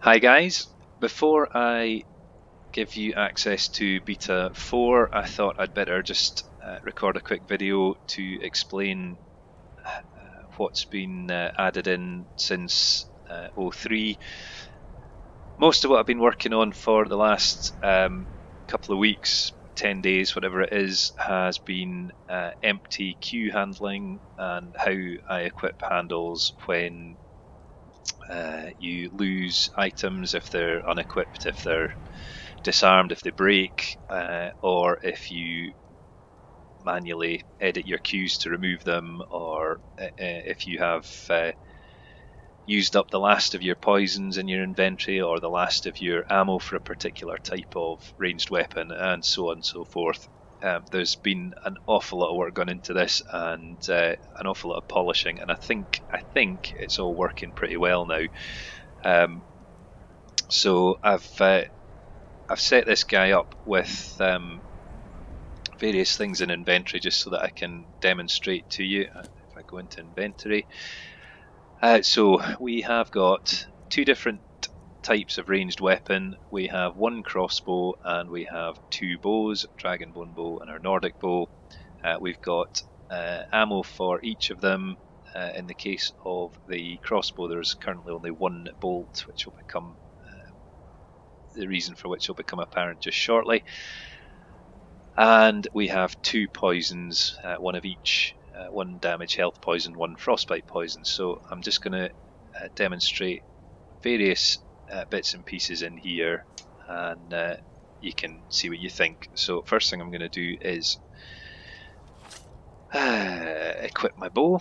Hi guys, before I give you access to Beta 4, I thought I'd better just record a quick video to explain what's been added in since 03. Most of what I've been working on for the last couple of weeks, 10 days, whatever it is, has been empty queue handling and how I equip handles when you lose items, if they're unequipped, if they're disarmed, if they break, or if you manually edit your queues to remove them, or if you have used up the last of your poisons in your inventory or the last of your ammo for a particular type of ranged weapon, and so on and so forth. There's been an awful lot of work gone into this and an awful lot of polishing, and I think it's all working pretty well now. So I've set this guy up with various things in inventory just so that I can demonstrate to you. If I go into inventory, so we have got two different types of ranged weapon. We have one crossbow and we have two bows, dragonbone bow and our Nordic bow. We've got ammo for each of them. In the case of the crossbow, there's currently only one bolt, which will become the reason for which will become apparent just shortly. And we have two poisons, one of each, one damage health poison, one frostbite poison. So I'm just going to demonstrate various bits and pieces in here, and you can see what you think. So first thing I'm going to do is equip my bow,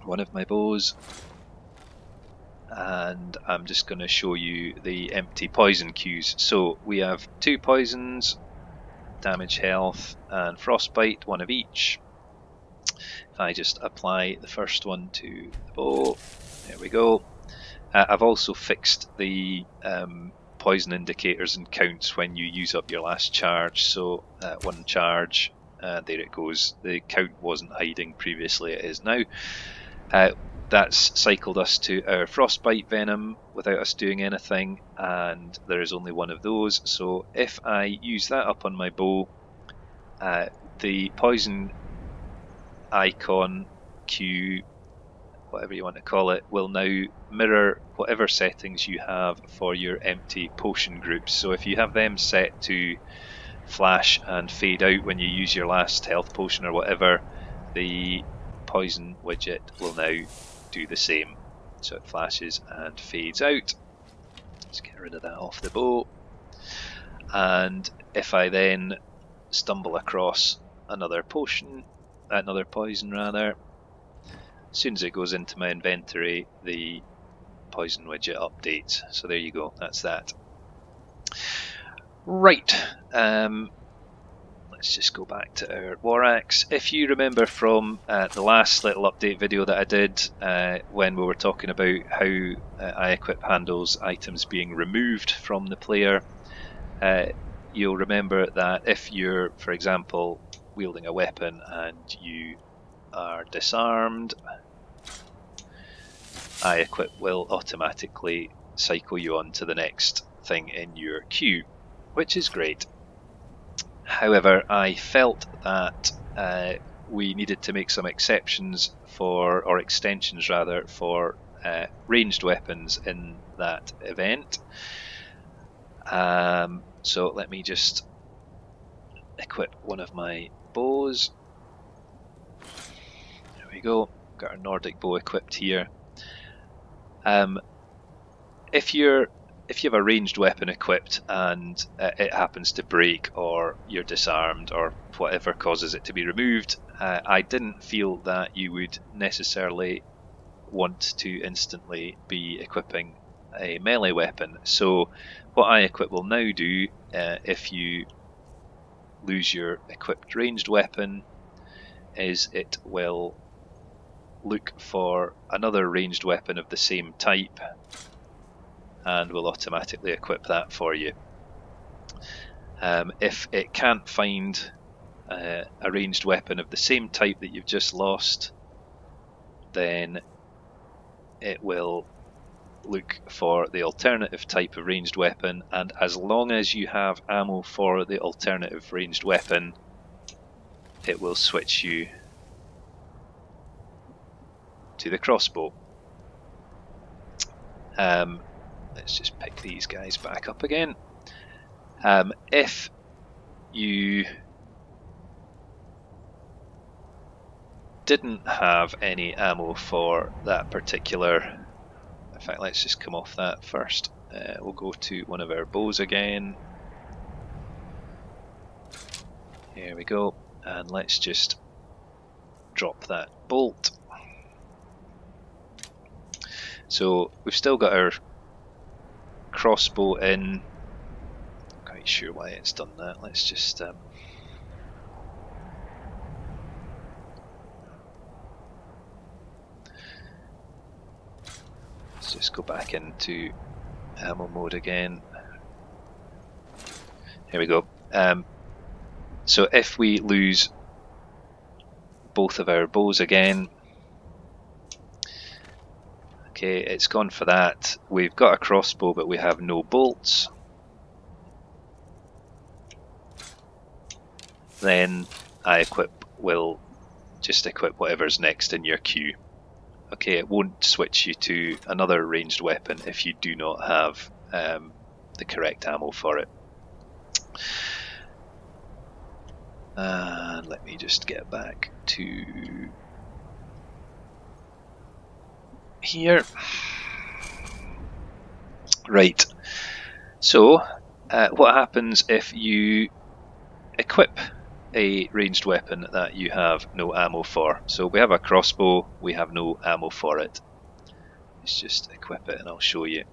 one of my bows, and I'm just going to show you the empty poison queues. So we have two poisons, damage health and frostbite, one of each. If I just apply the first one to the bow, there we go. I've also fixed the poison indicators and counts when you use up your last charge. So one charge, there it goes. The count wasn't hiding previously, it is now. That's cycled us to our frostbite venom without us doing anything, and there is only one of those. So if I use that up on my bow, the poison icon queue, whatever you want to call it, will now mirror whatever settings you have for your empty potion groups. So if you have them set to flash and fade out when you use your last health potion or whatever, the poison widget will now do the same. So it flashes and fades out. Let's get rid of that off the bow. And if I then stumble across another potion, another poison rather, as soon as it goes into my inventory, the poison widget updates. So there you go, that's that. Right, let's just go back to our war axe. If you remember from the last little update video that I did when we were talking about how I equip handles items being removed from the player, you'll remember that if you're, for example, wielding a weapon and you are disarmed, I equip will automatically cycle you on to the next thing in your queue, which is great. However, I felt that we needed to make some exceptions for, or extensions rather, for ranged weapons in that event. So let me just equip one of my bows. There we go, got our Nordic bow equipped here. If you have a ranged weapon equipped and it happens to break, or you're disarmed, or whatever causes it to be removed, I didn't feel that you would necessarily want to instantly be equipping a melee weapon. So what I equip will now do, if you lose your equipped ranged weapon, is it will look for another ranged weapon of the same type and will automatically equip that for you. If it can't find a ranged weapon of the same type that you've just lost, then it will look for the alternative type of ranged weapon, and as long as you have ammo for the alternative ranged weapon, it will switch you to the crossbow. Let's just pick these guys back up again. If you didn't have any ammo for that particular, in fact let's just come off that first. We'll go to one of our bows again. Here we go, and let's just drop that bolt. So we've still got our crossbow in. Not quite sure why it's done that. Let's just go back into ammo mode again. Here we go. So if we lose both of our bows again, okay, it's gone for that. We've got a crossbow but we have no bolts. Then iEquip will just equip whatever's next in your queue. Okay, it won't switch you to another ranged weapon if you do not have the correct ammo for it. And let me just get back to here. Right, so what happens if you equip a ranged weapon that you have no ammo for? So we have a crossbow, we have no ammo for it. Let's just equip it and I'll show you.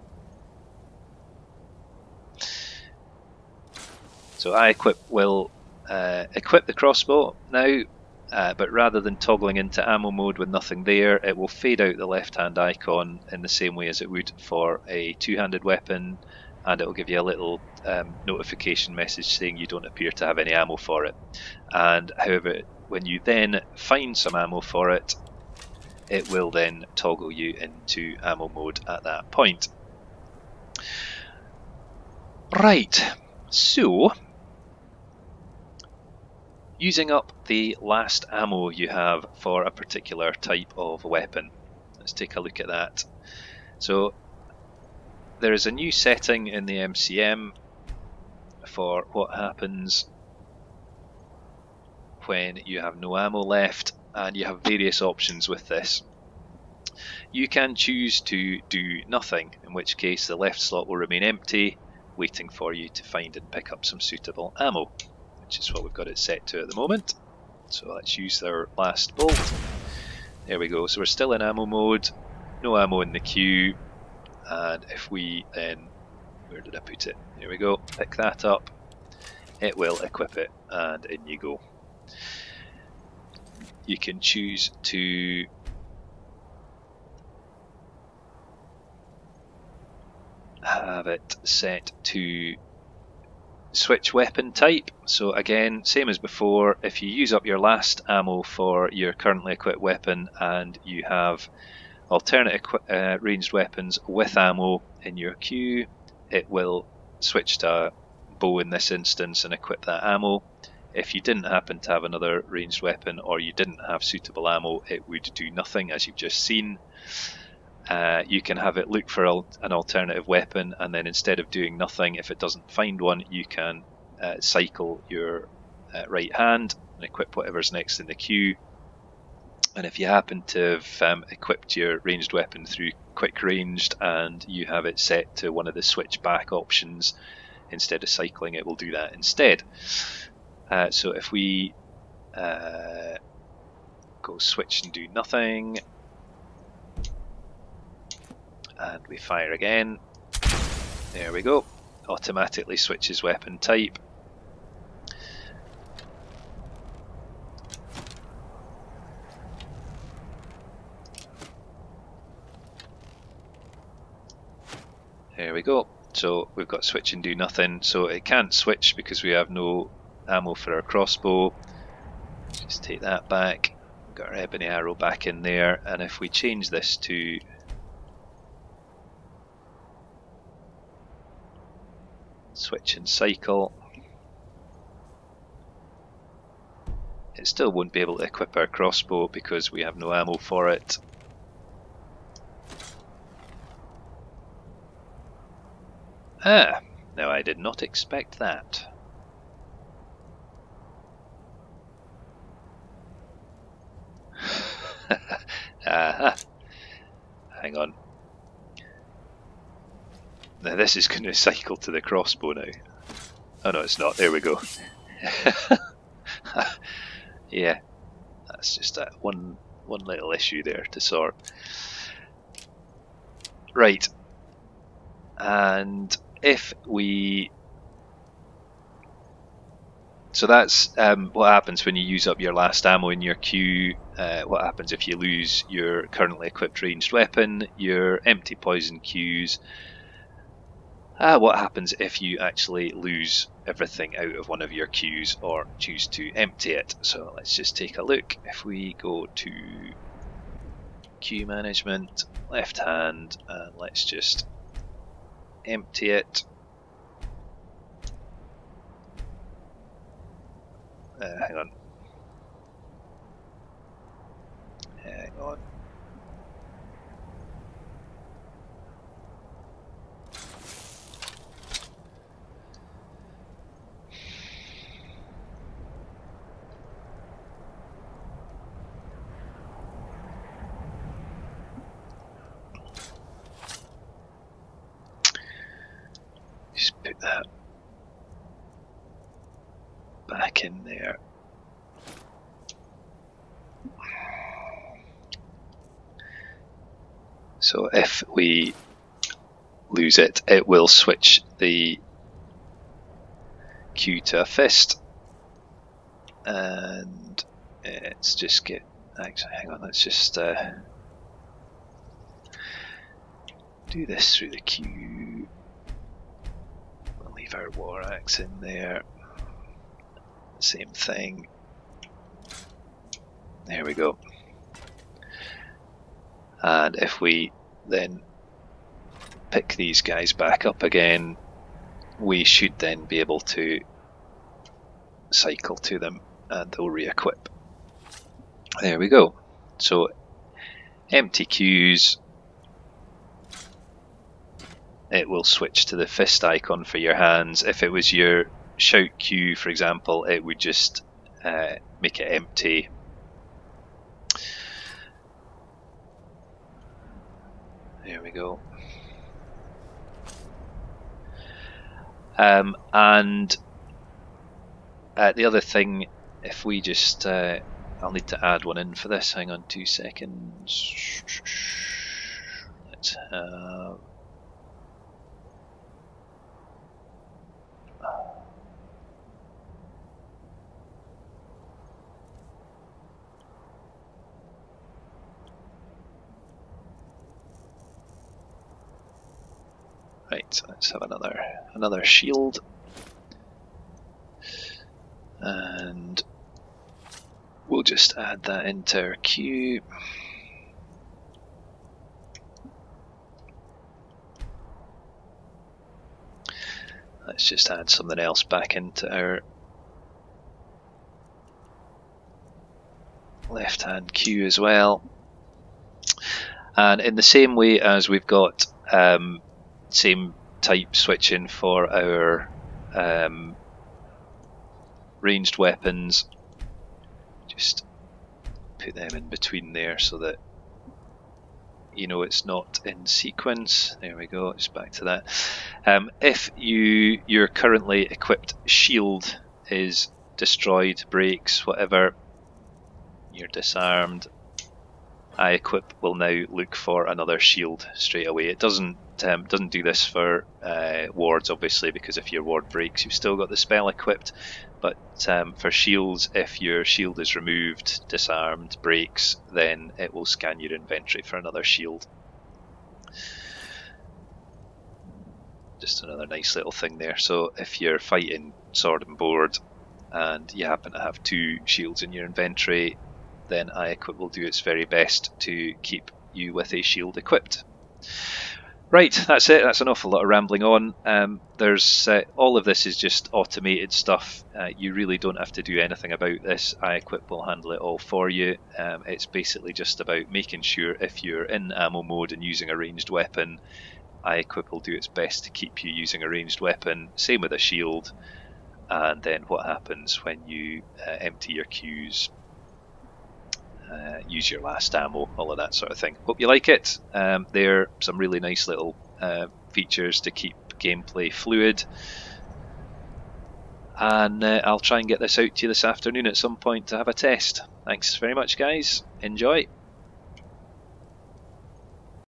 So iEquip will equip the crossbow now, but rather than toggling into ammo mode with nothing there, it will fade out the left hand icon in the same way as it would for a two-handed weapon, and it will give you a little notification message saying you don't appear to have any ammo for it. And however, when you then find some ammo for it, it will then toggle you into ammo mode at that point. Right, so using up the last ammo you have for a particular type of weapon. Let's take a look at that. So there is a new setting in the MCM for what happens when you have no ammo left, and you have various options with this. You can choose to do nothing, in which case the left slot will remain empty, waiting for you to find and pick up some suitable ammo, which is what we've got it set to at the moment. So let's use our last bolt. There we go, so we're still in ammo mode, no ammo in the queue. And if we then, where did I put it? There we go, pick that up, it will equip it, and in you go. You can choose to have it set to switch weapon type. So again, same as before, if you use up your last ammo for your currently equipped weapon and you have alternate ranged weapons with ammo in your queue, it will switch to a bow in this instance and equip that ammo. If you didn't happen to have another ranged weapon or you didn't have suitable ammo, it would do nothing, as you've just seen. You can have it look for an alternative weapon, and then instead of doing nothing, if it doesn't find one, you can cycle your right hand and equip whatever's next in the queue. And if you happen to have equipped your ranged weapon through quick ranged and you have it set to one of the switch back options, instead of cycling, it will do that instead. So if we go switch and do nothing, and we fire again, there we go, automatically switches weapon type. There we go, so we've got switch and do nothing, so it can't switch because we have no ammo for our crossbow. Just take that back, we've got our ebony arrow back in there, and if we change this to switch and cycle. It still won't be able to equip our crossbow because we have no ammo for it. Ah, now I did not expect that. Aha. Hang on. Now this is going to cycle to the crossbow now. Oh no, it's not. There we go. Yeah, that's just that one little issue there to sort. Right. And if we... So that's what happens when you use up your last ammo in your queue. What happens if you lose your currently equipped ranged weapon, your empty poison queues. What happens if you actually lose everything out of one of your queues or choose to empty it. So let's just take a look. If we go to queue management, left hand, and let's just empty it. Hang on. Hang on. Just put that back in there. So if we lose it, it will switch the queue to a fist, and let's just get. Actually, hang on. Let's just do this through the queue. We'll leave our war axe in there. Same thing. There we go. And if we then pick these guys back up again, we should then be able to cycle to them and they'll re-equip. There we go. So empty queues, it will switch to the fist icon for your hands. If it was your shout queue, for example, it would just make it empty. There we go. And the other thing, if we just, I'll need to add one in for this. Hang on 2 seconds. Let's have. Right, let's have another shield, and we'll just add that into our queue. Let's just add something else back into our left hand queue as well. And in the same way as we've got same type switching for our ranged weapons, just put them in between there so that you know it's not in sequence. There we go, just back to that. If your currently equipped shield is destroyed, breaks, whatever, you're disarmed, iEquip will now look for another shield straight away. It doesn't do this for wards, obviously, because if your ward breaks, you've still got the spell equipped. But for shields, if your shield is removed, disarmed, breaks, then it will scan your inventory for another shield. Just another nice little thing there. So if you're fighting sword and board and you happen to have 2 shields in your inventory, then iEquip will do its very best to keep you with a shield equipped. Right, that's it. That's an awful lot of rambling on. There's all of this is just automated stuff. You really don't have to do anything about this. iEquip will handle it all for you. It's basically just about making sure if you're in ammo mode and using a ranged weapon, iEquip will do its best to keep you using a ranged weapon. Same with a shield. And then what happens when you empty your queues, use your last ammo, all of that sort of thing. Hope you like it. There are some really nice little features to keep gameplay fluid. And I'll try and get this out to you this afternoon at some point to have a test. Thanks very much, guys. Enjoy.